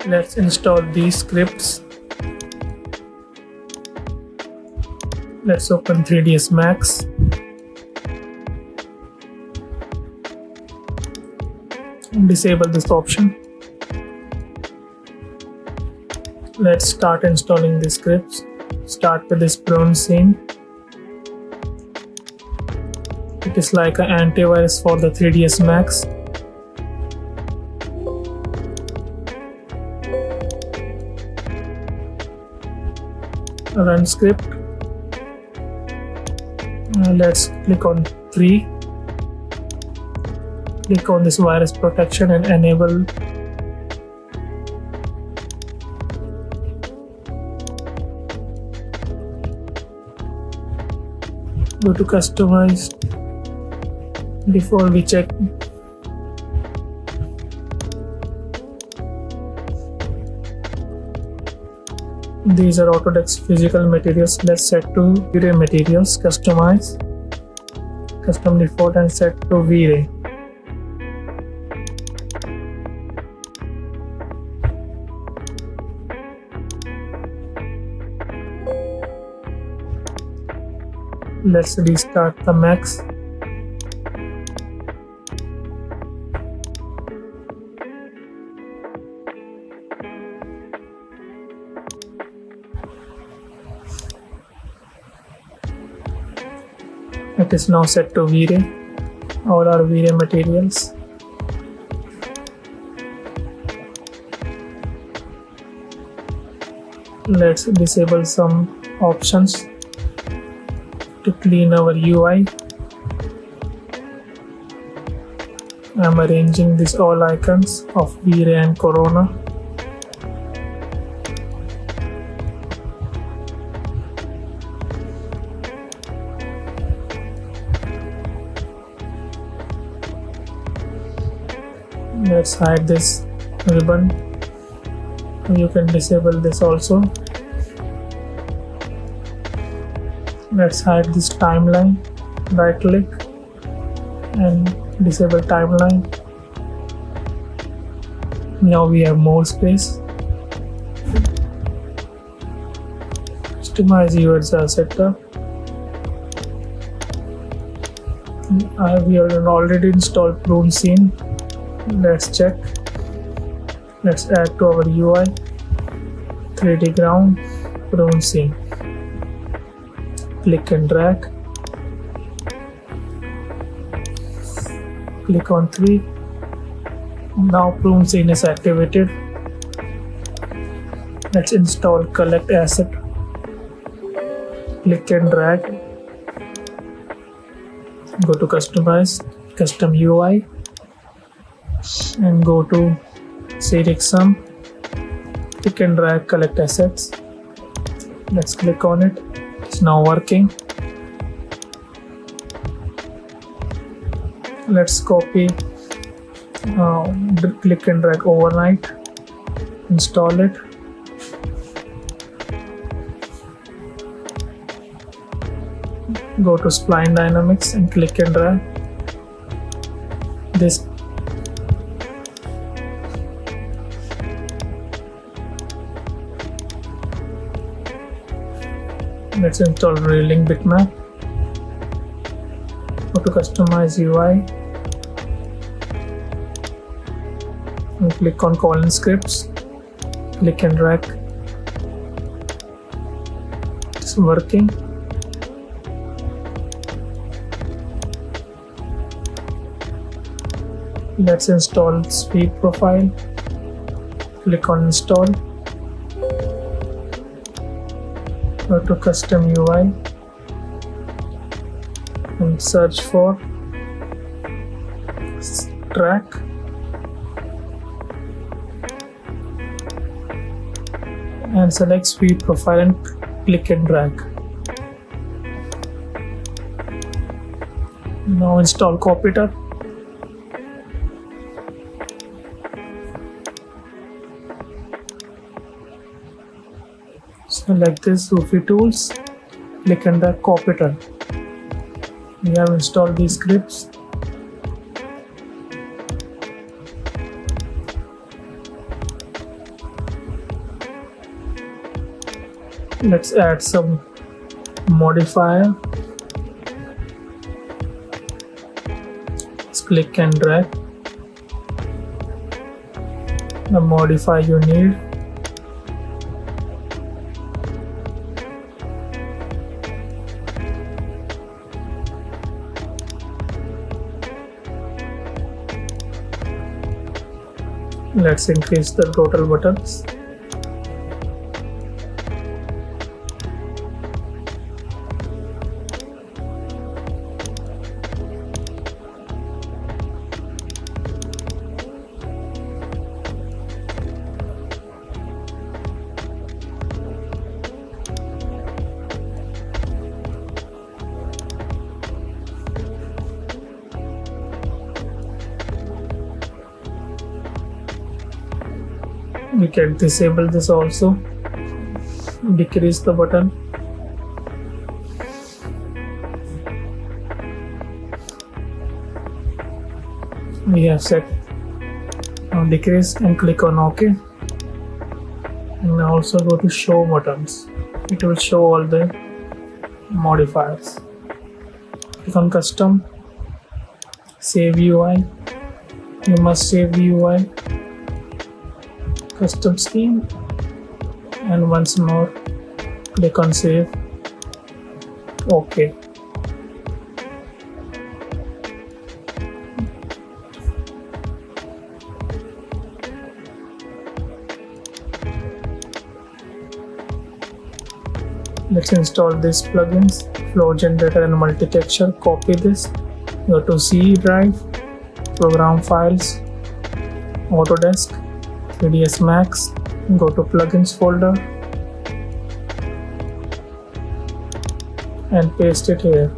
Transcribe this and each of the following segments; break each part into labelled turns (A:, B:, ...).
A: Let's install these scripts. Let's open 3ds Max. Disable this option. Let's start installing the scripts. Start with this prune scene. It is like an antivirus for the 3ds Max. Run script. Let's click on 3. Click on this virus protection and enable. Go to customize. Before we check these are Autodesk physical materials. Let's set to V-Ray materials. Customize, custom default, and set to V-Ray. Let's restart the Max. It is now set to V-Ray. All our V-Ray materials. Let's disable some options to clean our UI. I'm arranging these all icons of V-Ray and Corona. Let's hide this ribbon. You can disable this also. Let's hide this timeline. Right click and disable timeline. Now we have more space. Customize URL setup. We have already installed prune scene. Let's check. Let's add to our UI 3D ground prune scene. Click and drag. Click on 3. Now prune scene is activated. Let's install collect asset. Click and drag. Go to customize, custom UI, and go to series sum. Click and drag collect assets. Let's click on it. It's now working. Let's copy, click and drag overnight, install it. Go to spline dynamics and click and drag this. Let's install railing bitmap. Go to customize UI and click on colon scripts. Click and drag. It's working. Let's install speed profile. Click on install. Go to custom UI and search for track. And select speed profile and click and drag. Now install Copyter. Select this Sufi tools, click on the Copyter. We have installed these scripts. Let's add some modifier. Let's click and drag the modifier you need. Let's increase the total buttons. We can disable this also, decrease the button. We have set on decrease and click on OK, and also go to show buttons. It will show all the modifiers. Click on custom, save UI. You must save the UI, custom scheme, and once more click on save. OK. Let's install these plugins: flow generator and multi-texture. Copy this, go to C drive, program files, Autodesk, 3ds Max, go to plugins folder and paste it here.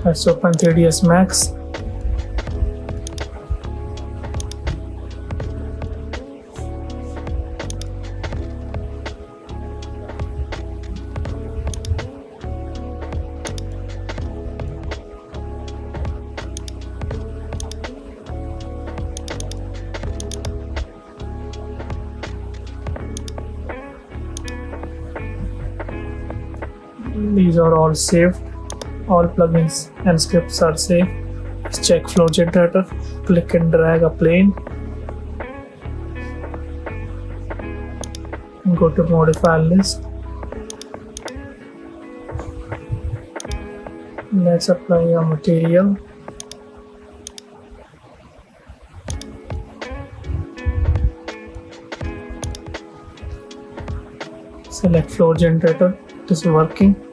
A: Let's open 3ds Max. These are all saved. All plugins and scripts are saved. Let's check flow generator. Click and drag a plane. And go to modifier list. Let's apply a material. Select flow generator. It is working.